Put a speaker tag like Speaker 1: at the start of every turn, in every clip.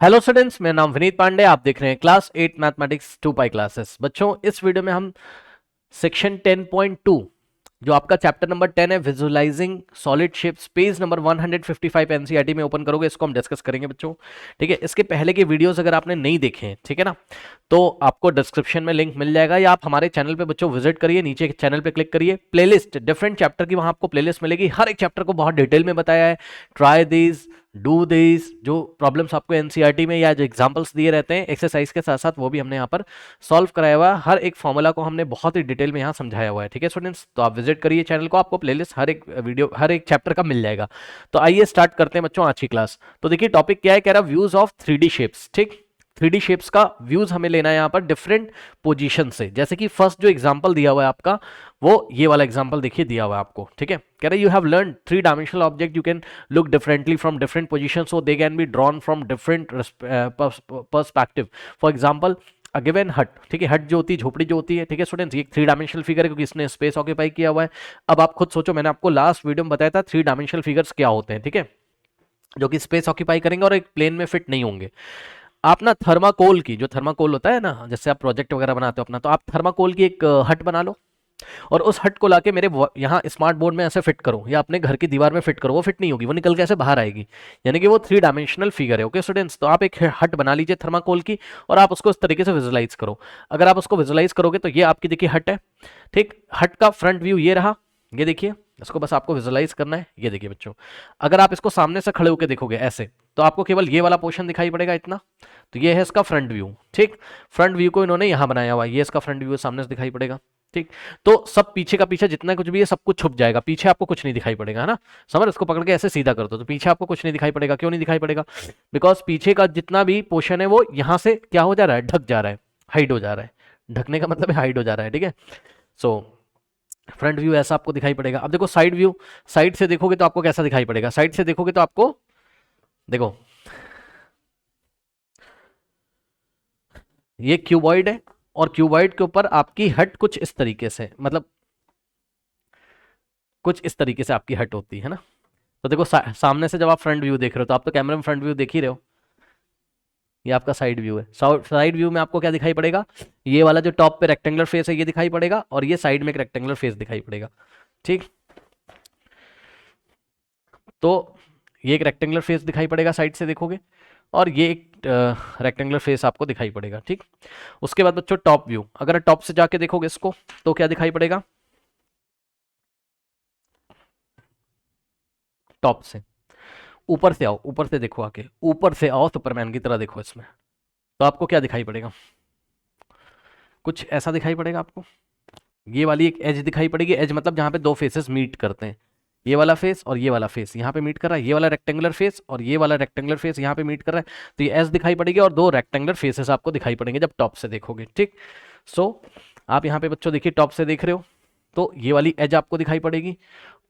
Speaker 1: Hello students, मेरा नाम विनीत पांडे। आप देख रहे हैं क्लास 8 मैथमेटिक्स 2 पाई क्लासेस। बच्चों, इस वीडियो में हम सेक्शन 10.2 जो आपका चैप्टर नंबर 10 है, visualising solid shapes, page number 155 NCERT में ओपन करोगे, इसको हम डिस्कस करेंगे बच्चों। ठीक है, इसके पहले के वीडियोस अगर आपने नहीं देखे हैं, ठीक है ना, तो आपको डिस्क्रिप्शन में लिंक मिल जाएगा, या आप हमारे चैनल पे बच्चों विजिट करिए, नीचे चैनल पे क्लिक करिए, प्लेलिस्ट डिफरेंट चैप्टर की वहां आपको प्लेलिस्ट मिलेगी। हर एक चैप्टर को बहुत डिटेल में बताया है। ट्राई दिस, डू दिस, जो प्रॉब्लम्स आपको एनसीईआरटी में या जो एग्जांपल्स दिए रहते हैं एक्सरसाइज के साथ साथ, वो भी हमने यहाँ पर सॉल्व कराया हुआ है। हर एक फॉर्मूला को हमने बहुत ही डिटेल में यहाँ समझाया हुआ है। ठीक है स्टूडेंट्स, तो आप विजिट करिए चैनल को, आपको प्लेलिस्ट हर एक वीडियो हर एक चैप्टर का मिल जाएगा। तो आइए स्टार्ट करते हैं बच्चों आज की क्लास। तो देखिए टॉपिक क्या है, कह रहा व्यूज ऑफ 3D शेप्स। ठीक, 3D शेप्स का व्यूज हमें लेना है यहाँ पर डिफरेंट पोजीशन से। जैसे कि फर्स्ट जो एग्जांपल दिया हुआ है आपका, वो ये वाला एग्जांपल देखिए दिया हुआ है आपको। ठीक है, कह रहा है you have learn 3 dimensional object you can look differently from different position, so they can be drawn from different perspective. For example a given हट। ठीक है, हट जो होती है, झोपड़ी जो होती है, ठीक है स्टूडेंट्स, ये 3 डायमेंशनल फिगर है क्योंकि इसने स्पेस ऑक्यूपाई किया हुआ है। अब आप खुद सोचो, मैंने आपको लास्ट वीडियो में बताया था 3 डायमेंशनल फिगर्स क्या होते हैं। ठीक है, जो कि स्पेस ऑक्यूपाई करेंगे और एक प्लेन में फिट नहीं होंगे। आप ना थर्माकोल की, जो थर्माकोल होता है ना, जैसे आप प्रोजेक्ट वगैरह बनाते हो अपना, तो आप थर्माकोल की एक हट बना लो और उस हट को लाके मेरे यहाँ स्मार्ट बोर्ड में ऐसे फिट करो, या अपने घर की दीवार में फिट करो। वो फिट नहीं होगी, वो निकल के ऐसे बाहर आएगी, यानी कि वो 3 डायमेंशनल फिगर है। ओके स्टूडेंट्स, तो आप एक हट बना लीजिए थर्माकोल की और आप उसको इस तरीके से विजुलाइज करो। अगर आप उसको विजुलाइज करोगे तो ये आपकी देखिए हट है। ठीक, हट का फ्रंट व्यू ये रहा, ये देखिए, इसको बस आपको विजुलाइज करना है। ये देखिए बच्चों, अगर आप इसको सामने से खड़े होकर देखोगे ऐसे, तो आपको केवल ये वाला पोर्शन दिखाई पड़ेगा इतना। तो ये है इसका फ्रंट व्यू। ठीक, फ्रंट व्यू को इन्होंने यहां बनाया हुआ है, ये इसका फ्रंट व्यू सामने से दिखाई पड़ेगा। ठीक, तो सब पीछे का पीछे जितना कुछ भी है सब कुछ छुप जाएगा, पीछे आपको कुछ नहीं दिखाई पड़ेगा, है ना। समझ, इसको पकड़ के ऐसे सीधा कर दो तो पीछे आपको कुछ नहीं दिखाई पड़ेगा। क्यों नहीं दिखाई पड़ेगा? बिकॉज पीछे का जितना भी पोर्शन है वो यहां से क्या हो जा रहा है, ढक जा रहा है, हाइड हो जा रहा है। ढकने का मतलब है हाइड हो जा रहा है। ठीक है, सो फ्रंट व्यू ऐसा आपको दिखाई पड़ेगा। अब देखो साइड व्यू, साइड से देखोगे तो आपको कैसा दिखाई पड़ेगा? साइड से देखोगे तो आपको देखो ये क्यूबॉइड है, और क्यूबॉइड के ऊपर आपकी हट कुछ इस तरीके से, मतलब कुछ इस तरीके से आपकी हट होती है ना। तो देखो सामने से जब आप फ्रंट व्यू देख रहे हो, तो आप तो कैमरे में फ्रंट व्यू देख ही रहे हो, ये आपका साइड व्यू है। साइड व्यू में आपको क्या दिखाई पड़ेगा? ये वाला जो टॉप पे रेक्टेंगुलर फेस है ये दिखाई पड़ेगा, और ये साइड में एक रेक्टेंगुलर फेस दिखाई पड़ेगा। ठीक, तो ये एक रेक्टेंगुलर फेस दिखाई पड़ेगा साइड से देखोगे, और ये एक रेक्टेंगुलर फेस आपको दिखाई पड़ेगा। ठीक, उसके बाद बच्चों टॉप व्यू, अगर टॉप से जाके देखोगे इसको तो क्या दिखाई पड़ेगा? टॉप से ऊपर से आओ, ऊपर से देखो, आके ऊपर से आओ, सुपरमैन की तरह देखो इसमें, तो आपको क्या दिखाई पड़ेगा? कुछ ऐसा दिखाई पड़ेगा आपको। ये वाली एक एज दिखाई पड़ेगी, एज मतलब जहां पे दो फेसेस मीट करते हैं, ये वाला फेस और ये वाला फेस यहाँ पे मीट कर रहा है, ये वाला रेक्टेंगुलर फेस और ये वाला रेक्टेंगुलर फेस यहाँ पे मीट कर रहा है, तो ये एस दिखाई पड़ेगी और दो रेक्टेंगुलर फेसेस आपको दिखाई पड़ेंगे जब टॉप से देखोगे। ठीक, सो आप यहाँ पे बच्चों देखिए टॉप से देख रहे हो, तो ये वाली एज आपको दिखाई पड़ेगी,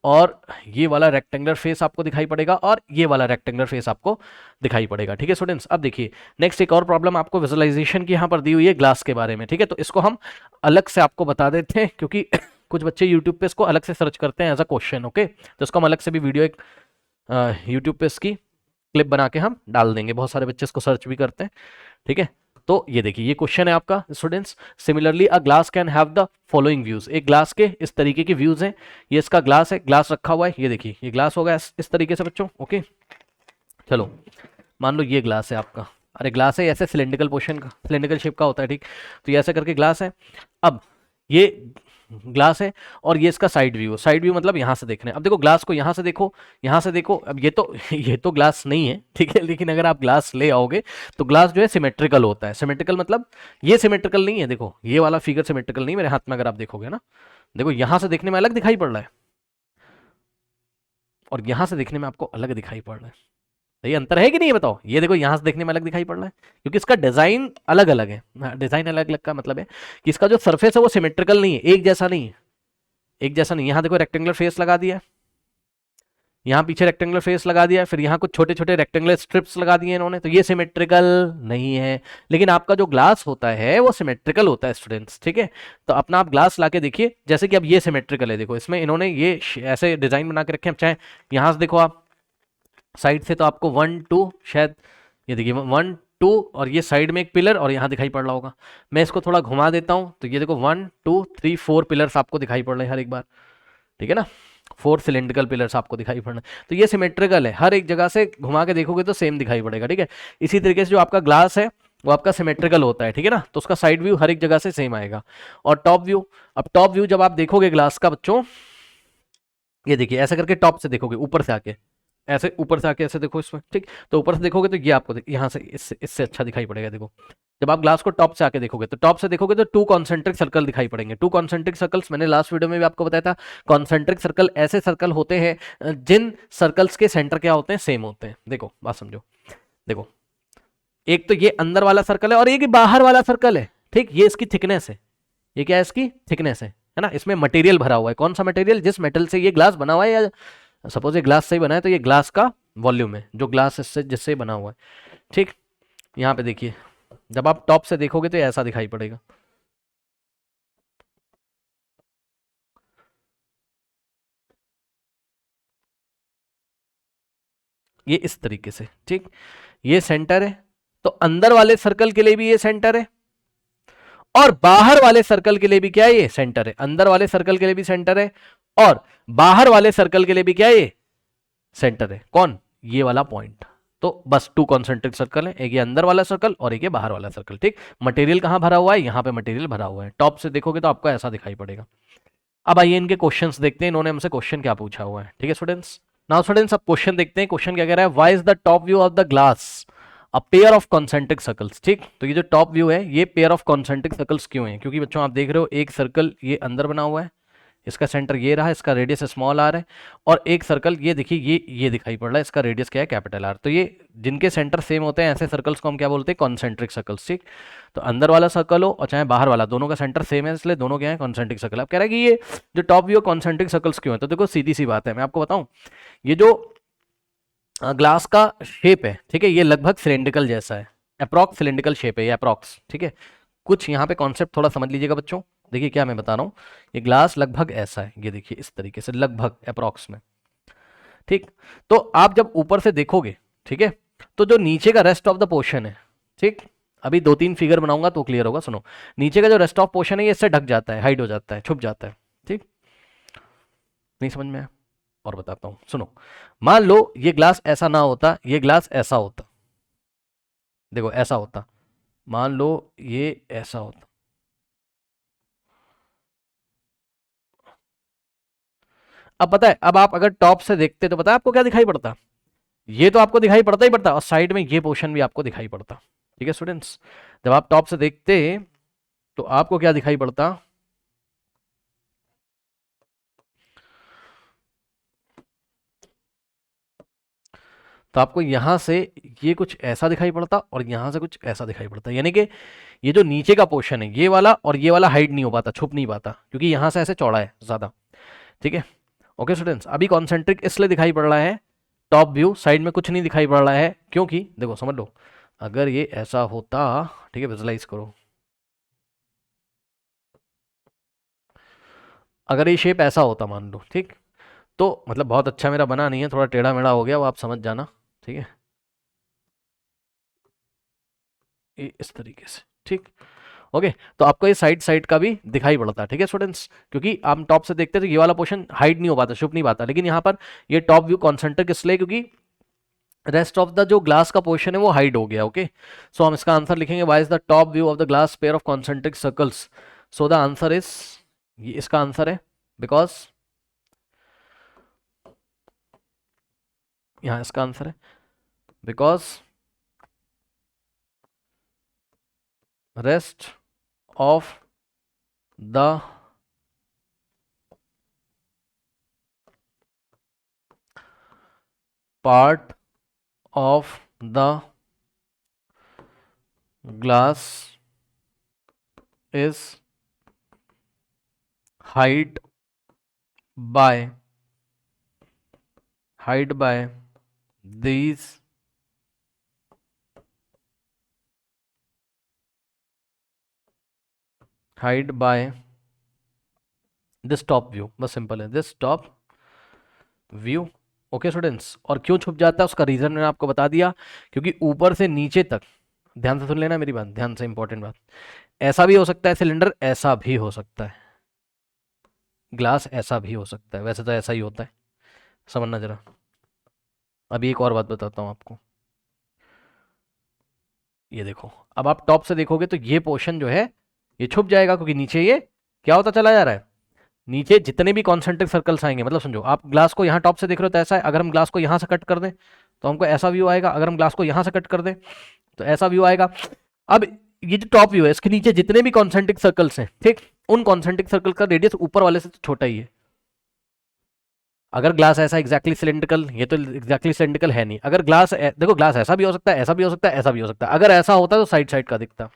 Speaker 1: और ये वाला रेक्टेंगुलर फेस आपको दिखाई पड़ेगा, और ये वाला रेक्टेंगुलर फेस आपको दिखाई पड़ेगा। ठीक है स्टूडेंट्स, अब देखिए नेक्स्ट एक और प्रॉब्लम आपको विजुअलाइजेशन की यहाँ पर दी हुई है ग्लास के बारे में। ठीक है, तो इसको हम अलग से आपको बता देते हैं, क्योंकि कुछ बच्चे यूट्यूब पे इसको अलग से सर्च करते हैं एज अ क्वेश्चन। ओके, तो इसको हम अलग से भी वीडियो एक यूट्यूब पे इसकी क्लिप बना के हम डाल देंगे, बहुत सारे बच्चे इसको सर्च भी करते हैं। ठीक है, तो ये देखिए ये क्वेश्चन है आपका students, similarly a glass can have the following views. एक ग्लास के इस तरीके के व्यूज हैं, ये इसका ग्लास है, ग्लास रखा हुआ है, ये देखिए ये ग्लास होगा इस तरीके से बच्चों। ओके, चलो मान लो ये ग्लास है आपका, अरे ग्लास है ऐसे सिलेंड्रिकल पोर्शन का, सिलेंड्रिकल शेप का होता है। ठीक, तो ये ऐसे करके ग्लास है। अब ये ग्लास है और ये इसका साइड व्यू, साइड व्यू मतलब यहां से देख रहे हैं। अब देखो ग्लास को यहां से देखो, यहां से देखो, अब ये तो ये तो ग्लास नहीं है, ठीक है, लेकिन अगर आप ग्लास ले आओगे तो ग्लास जो है सिमेट्रिकल होता है। सिमेट्रिकल मतलब ये सिमेट्रिकल नहीं है, देखो ये वाला फिगर सिमेट्रिकल नहीं, मेरे हाथ में अगर आप देखोगे ना, देखो यहां से देखने में अलग दिखाई पड़ रहा है और यहां से देखने में आपको अलग दिखाई पड़ रहा है। तो ये अंतर है कि नहीं, ये बताओ। ये देखो यहां से देखने में अलग दिखाई पड़ रहा है क्योंकि इसका डिजाइन अलग अलग है। डिजाइन अलग अलग का मतलब है कि इसका जो सरफेस है वो सिमेट्रिकल नहीं है, एक जैसा नहीं है, एक जैसा नहीं। यहां देखो रेक्टेंगुलर फेस लगा दिया, यहाँ पीछे रेक्टेंगुलर फेस लगा दिया, फिर यहाँ कुछ छोटे छोटे रेक्टेंगुलर स्ट्रिप्स लगा दिए इन्होंने, तो ये सिमेट्रिकल नहीं है। लेकिन आपका जो ग्लास होता है वो सिमेट्रिकल होता है स्टूडेंट्स। ठीक है, तो अपना आप ग्लास लाके देखिए, जैसे कि अब ये सिमेट्रिकल है, देखो इसमें इन्होंने ये ऐसे डिजाइन बना के रखे हैं। चाहे यहाँ से देखो आप साइड से, तो आपको 1 2 शायद ये देखिए 1 2 और ये साइड में एक पिलर और यहाँ दिखाई पड़ रहा होगा। मैं इसको थोड़ा घुमा देता हूँ तो ये देखो 1 2 3 4 पिलर्स आपको दिखाई पड़ रहे हैं हर एक बार, ठीक है ना। 4 सिलेंड्रिकल पिलर्स आपको दिखाई पड़ रहे हैं, तो ये सिमेट्रिकल है, हर एक जगह से घुमा के देखोगे तो सेम दिखाई पड़ेगा, ठीक है। इसी तरीके से जो आपका ग्लास है वो आपका सिमेट्रिकल होता है, ठीक है ना, तो उसका साइड व्यू हर एक जगह से सेम आएगा। और टॉप व्यू, अब टॉप व्यू जब आप देखोगे ग्लास का बच्चों, ये देखिए ऐसे करके टॉप से देखोगे, ऊपर से आके ऐसे, ऊपर से आके ऐसे देखो इसमें, ठीक। तो ऊपर से देखोगे तो ये आपको यहाँ से इससे इससे अच्छा दिखाई पड़ेगा। देखो जब आप ग्लास को टॉप से आके देखोगे तो टॉप से देखोगे तो 2 कॉन्सेंट्रिक सर्कल दिखाई पड़ेंगे। 2 कॉन्सेंट्रिक सर्कल्स, मैंने लास्ट वीडियो में भी आपको बताया था, कॉन्सेंट्रिक सर्कल ऐसे सर्कल होते हैं जिन सर्कल्स के सेंटर क्या होते हैं, सेम होते हैं। देखो बात समझो, देखो एक तो ये अंदर वाला सर्कल है और एक ही बाहर वाला सर्कल है, ठीक। ये इसकी थिकनेस है, ये क्या है, इसकी थिकनेस है ना। इसमें मटेरियल भरा हुआ है, कौन सा मटेरियल, जिस मेटल से ये ग्लास बना हुआ है, या सपोज ये ग्लास से ही बना है तो ये ग्लास का वॉल्यूम है, जो ग्लास इससे जिससे बना हुआ है, ठीक। यहाँ पे देखिए जब आप टॉप से देखोगे तो ऐसा दिखाई पड़ेगा, ये इस तरीके से, ठीक। ये सेंटर है, तो अंदर वाले सर्कल के लिए भी ये सेंटर है और बाहर वाले सर्कल के लिए भी क्या है, ये सेंटर है। अंदर वाले सर्कल के लिए भी सेंटर है और बाहर वाले सर्कल के लिए भी क्या है, ये सेंटर है। कौन, ये वाला पॉइंट। तो बस 2 कॉन्सेंट्रिक सर्कल है, एक ये अंदर वाला सर्कल और एक ये बाहर वाला सर्कल, ठीक। मटेरियल कहां भरा हुआ है, यहां पे मटेरियल भरा हुआ है। टॉप से देखोगे तो आपको ऐसा दिखाई पड़ेगा। अब आइए इनके क्वेश्चंस देखते हैं, इन्होंने हमसे क्वेश्चन क्या पूछा हुआ है, ठीक है स्टूडेंट्स। नाउ स्टूडेंट्स अब क्वेश्चन देखते हैं, क्वेश्चन क्या कह रहा है, why is the top view of the glass a pair of concentric circles, ठीक। तो ये जो टॉप व्यू है ये पेयर ऑफ कॉन्सेंट्रिक सर्कल्स क्यों है, क्योंकि बच्चों आप देख रहे हो एक सर्कल ये अंदर बना हुआ है, इसका सेंटर ये रहा, इसका रेडियस स्मॉल आर है, और एक सर्कल ये देखिए ये दिखाई पड़ रहा है, इसका रेडियस क्या है, कैपिटल आर। तो ये जिनके सेंटर सेम होते हैं ऐसे सर्कल्स को हम क्या बोलते हैं, कॉन्सेंट्रिक सर्कल्स, ठीक। तो अंदर वाला सर्कल हो और चाहे बाहर वाला, दोनों का सेंटर सेम है, इसलिए दोनों क्या है, कॉन्सेंट्रिक सर्कल। अब कह रहा है कि ये जो टॉप व्यू कॉन्सेंट्रिक सर्कल्स क्यों है, तो देखो सीधी सी बात है, मैं आपको बताऊं, ये जो ग्लास का शेप है, ठीक है, ये लगभग सिलेंड्रिकल जैसा है, अप्रॉक्स सिलेंड्रिकल शेप है ये, अप्रॉक्स, ठीक है। कुछ यहाँ पे कॉन्सेप्ट थोड़ा समझ लीजिएगा बच्चों, देखिए क्या मैं बता रहा हूँ, ये ग्लास लगभग ऐसा है, ये देखिए इस तरीके से, लगभग अप्रॉक्स में, ठीक। तो आप जब ऊपर से देखोगे, ठीक है, तो जो नीचे का रेस्ट ऑफ द पोर्शन है, ठीक, अभी 2 3 फिगर बनाऊंगा तो क्लियर होगा, सुनो। नीचे का जो रेस्ट ऑफ पोर्शन है ये इससे ढक जाता है, हाइड हो जाता है, छुप जाता है, ठीक। नहीं समझ में आया, और बताता हूं, सुनो। मान लो ये ग्लास ऐसा ना होता, ये ग्लास ऐसा होता, देखो ऐसा होता, मान लो ये ऐसा होता, अब पता है, अब आप अगर टॉप से देखते तो पता है आपको क्या दिखाई पड़ता, ये तो आपको दिखाई पड़ता ही पड़ता, और साइड में ये पोर्शन भी आपको दिखाई पड़ता, ठीक है स्टूडेंट्स। जब आप टॉप से देखते तो आपको क्या दिखाई पड़ता, तो आपको यहां से ये कुछ ऐसा दिखाई पड़ता और यहां से कुछ ऐसा दिखाई पड़ता, यानी कि ये जो नीचे का पोर्शन है ये वाला और ये वाला हाइड नहीं हो पाता, छुप नहीं पाता, क्योंकि यहां से ऐसे चौड़ा है ज्यादा, ठीक है। ओके स्टूडेंट्स, अभी कॉन्सेंट्रिक इसलिए दिखाई पड़ रहा है, टॉप व्यू साइड में कुछ नहीं दिखाई पड़ रहा है, क्योंकि देखो समझ लो, अगर ये ऐसा होता, ठीक है, विजुलाइज करो, अगर ये शेप ऐसा होता मान लो, ठीक, तो मतलब बहुत अच्छा मेरा बना नहीं है, थोड़ा टेढ़ा मेढ़ा हो गया, वो आप समझ जाना, ठीक है, ये इस तरीके से, ठीक। ओके, तो आपको ये साइड साइड का भी दिखाई पड़ता है, ठीक है स्टूडेंट्स, क्योंकि आप टॉप से देखते तो ये वाला पोर्शन हाइड नहीं हो पाता, छुप नहीं पाता, लेकिन यहाँ पर ये टॉप व्यू कॉन्सेंट्रिक इसलिए क्योंकि रेस्ट ऑफ द जो ग्लास का पोर्शन है वो हाइड हो गया। ओके, सो हम इसका आंसर लिखेंगे, why is the top view of the glass pair of concentric circles, so the answer is, ये इसका आंसर है, बिकॉज यहाँ इसका आंसर है, because rest of the part of the glass is hide by these hide by this top view, बस simple है, this top view okay students, और क्यों छुप जाता है उसका रीजन मैंने आपको बता दिया, क्योंकि ऊपर से नीचे तक, ध्यान से सुन लेना मेरी बात, ध्यान से, इंपॉर्टेंट बात, ऐसा भी हो सकता है सिलेंडर, ऐसा भी हो सकता है ग्लास, ऐसा भी हो सकता है, वैसे तो ऐसा ही होता है, समझना जरा। अभी एक और बात बताता हूँ आपको, ये देखो, अब आप टॉप से देखोगे तो ये पोर्शन जो है ये छुप जाएगा, क्योंकि नीचे ये क्या होता चला जा रहा है, नीचे जितने भी कॉन्सेंट्रिक सर्कल्स आएंगे, मतलब समझो आप ग्लास को यहाँ टॉप से देख रहे हो तो ऐसा है, अगर हम ग्लास को यहाँ से कट कर दें तो हमको ऐसा व्यू आएगा, अगर हम ग्लास को यहाँ से कट कर दें तो ऐसा व्यू आएगा। अब ये जो टॉप व्यू है इसके नीचे जितने भी कॉन्सेंट्रिक सर्कल्स हैं, ठीक, उन कॉन्सेंट्रिक सर्कल का रेडियस ऊपर वाले से तो छोटा ही है। अगर ग्लास ऐसा एग्जैक्टली सिलेंड्रिकल, ये तो एग्जैक्टली सिलेंड्रिकल है नहीं, अगर ग्लास देखो ग्लास ऐसा भी हो सकता है, ऐसा भी हो सकता है, ऐसा भी हो सकता है, अगर ऐसा होता तो साइड साइड का दिखता,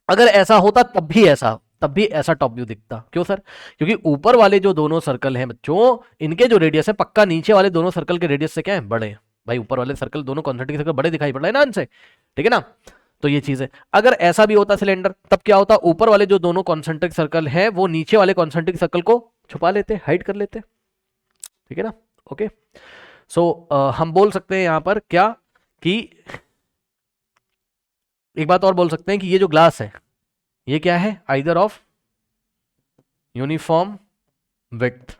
Speaker 1: अगर ऐसा होता तब भी ऐसा टॉप व्यू दिखता। क्यों सर? क्योंकि ऊपर वाले जो दोनों सर्कल हैं बच्चों, इनके जो रेडियस है पक्का नीचे वाले दोनों सर्कल के रेडियस से क्या है, बड़े हैं। भाई ऊपर वाले सर्कल दोनों कॉन्सेंट्रिक सर्कल बड़े दिखाई पड़ रहे हैं ना इनसे, ठीक है ना। तो ये चीज है, अगर ऐसा भी होता सिलेंडर तब क्या होता, ऊपर वाले जो दोनों कॉन्सेंट्रिक सर्कल है वो नीचे वाले कॉन्सेंट्रिक सर्कल को छुपा लेते, हाइड कर लेते, ठीक है ना। ओके, सो हम बोल सकते हैं यहां पर क्या, कि एक बात और बोल सकते हैं कि ये जो ग्लास है ये क्या है, आइदर ऑफ यूनिफॉर्म विड्थ,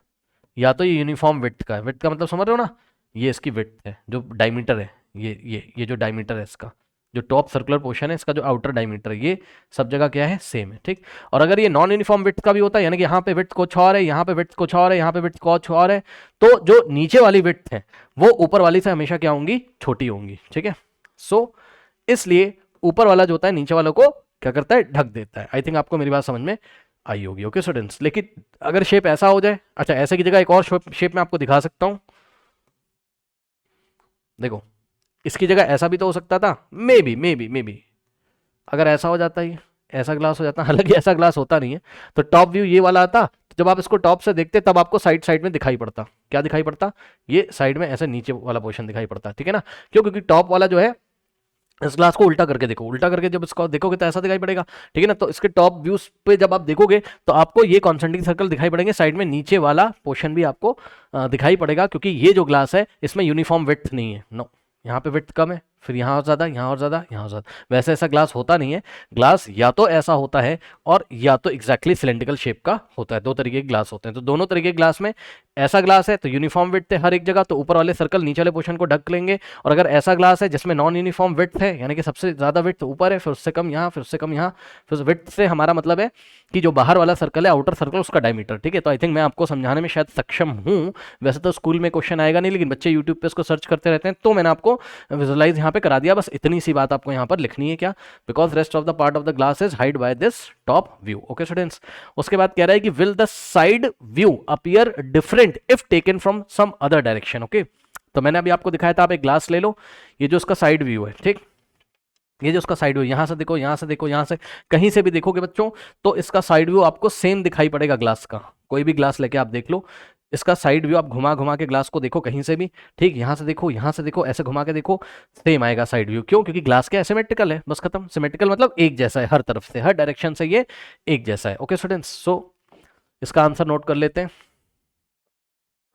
Speaker 1: या तो ये यूनिफॉर्म विड्थ का है, विड्थ का मतलब समझ रहे हो ना, ये इसकी विड्थ है, जो डायमीटर है, ये जो डायमीटर है इसका, जो टॉप सर्कुलर पोर्शन है इसका जो आउटर डायमीटर है, ये सब जगह क्या है, सेम है, ठीक। और अगर ये नॉन यूनिफॉर्म विड्थ का भी होता है, यानी कि यहाँ पे विड्थ कुछ और है, यहाँ पे विड्थ कुछ और है, यहाँ पे विड्थ कुछ और है, तो जो नीचे वाली विड्थ है वो ऊपर वाली से हमेशा क्या होंगी, छोटी होंगी, ठीक है। सो इसलिए ऊपर वाला जो होता है नीचे वालों को क्या करता है, ढक देता है। आई थिंक आपको मेरी बात समझ में आई होगी। ओके स्टूडेंट्स, लेकिन अगर शेप ऐसा हो जाए, अच्छा ऐसे की जगह एक और शेप में आपको दिखा सकता हूं, देखो इसकी जगह ऐसा भी तो हो सकता था, मे बी अगर ऐसा हो जाता ही, ऐसा ग्लास हो जाता, हालांकि ऐसा ग्लास होता नहीं है, तो टॉप व्यू ये वाला आता, तो जब आप इसको टॉप से देखते तब आपको साइड साइड में दिखाई पड़ता, क्या दिखाई पड़ता, ये साइड में ऐसे नीचे वाला पोर्शन दिखाई पड़ता, ठीक है ना। क्यों? क्योंकि टॉप वाला जो है, इस ग्लास को उल्टा करके देखो, उल्टा करके जब इसको देखोगे तो ऐसा दिखाई पड़ेगा, ठीक है ना। तो इसके टॉप व्यूज पे जब आप देखोगे तो आपको ये कॉन्सेंट्रिक सर्कल दिखाई पड़ेंगे, साइड में नीचे वाला पोर्शन भी आपको दिखाई पड़ेगा, क्योंकि ये जो ग्लास है इसमें यूनिफॉर्म विड्थ नहीं है, नो, यहाँ पे विड्थ कम है, फिर यहाँ और ज़्यादा, यहाँ और ज़्यादा, यहाँ और ज़्यादा, वैसे ऐसा ग्लास होता नहीं है। ग्लास या तो ऐसा होता है और या तो एग्जैक्टली सिलेंड्रिकल शेप का होता है, दो तरीके के ग्लास होते हैं। तो दोनों तरीके के ग्लास में ऐसा ग्लास है तो यूनिफॉर्म विड्थ है हर एक जगह, तो ऊपर वाले सर्कल नीचे वाले पोर्शन को ढक लेंगे, और अगर ऐसा ग्लास है जिसमें नॉन यूनिफॉर्म विड्थ है, यानी कि सबसे ज़्यादा विड्थ ऊपर है, फिर उससे कम यहाँ, फिर उससे कम यहाँ, फिर विड्थ से हमारा मतलब है कि जो बाहर वाला सर्कल है, आउटर सर्कल, उसका डायमीटर, ठीक है। तो आई थिंक मैं आपको समझाने में शायद सक्षम हूँ। वैसे तो स्कूल में क्वेश्चन आएगा नहीं, लेकिन बच्चे यूट्यूब पे इसको सर्च करते रहते हैं, तो मैंने आपको विजुलाइज यहाँ पे करा दिया, बस इतनी सी बात आपको यहाँ पर लिखनी है, क्या, because rest of the part of the glass is hide by this top view. Okay students, उसके बाद कह रहा है कि will the side view appear different if taken from some other direction. Okay, तो मैंने अभी आपको दिखाया था, आप एक ग्लास ले लो, ये जो उसका साइड व्यू है, ठीक, ये जो उसका साइड व्यू, यहां से देखो, यहां से देखो, यहां से कहीं से भी देखोगे बच्चों, तो इसका साइड व्यू आपको सेम दिखाई पड़ेगा ग्लास का। कोई भी ग्लास लेके आप देख लो, इसका साइड व्यू आप घुमा घुमा के ग्लास को देखो कहीं से भी, ठीक, यहां से देखो, यहां से देखो, ऐसे घुमा के देखो, सेम आएगा साइड व्यू। क्यों? क्योंकि ग्लास क्या सिमेट्रिकल है, बस खत्म। सिमेट्रिकल मतलब एक जैसा है, हर तरफ से, हर डायरेक्शन से ये एक जैसा है। ओके स्टूडेंट्स, सो इसका आंसर नोट कर लेते हैं।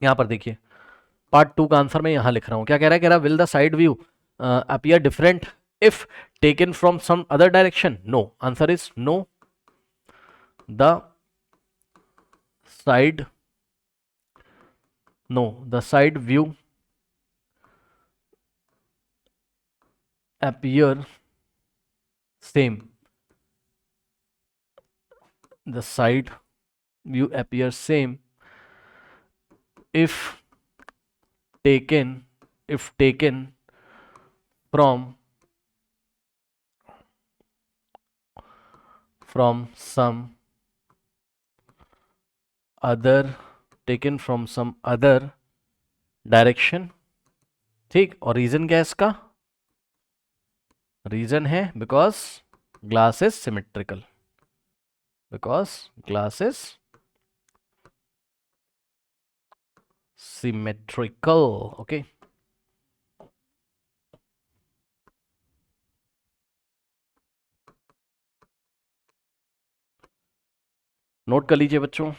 Speaker 1: यहां पर देखिए, पार्ट 2 का आंसर मैं यहां लिख रहा हूं, क्या कह रहा है, will the side view appear different if taken from some other direction? No, answer is no, the side, no, the side view appear same, the side view appears same if taken, from some other, taken from some other direction, ठीक। और reason क्या है इसका? Reason है because glass is symmetrical, because glass is symmetrical. Okay, note कर लीजिए बच्चों।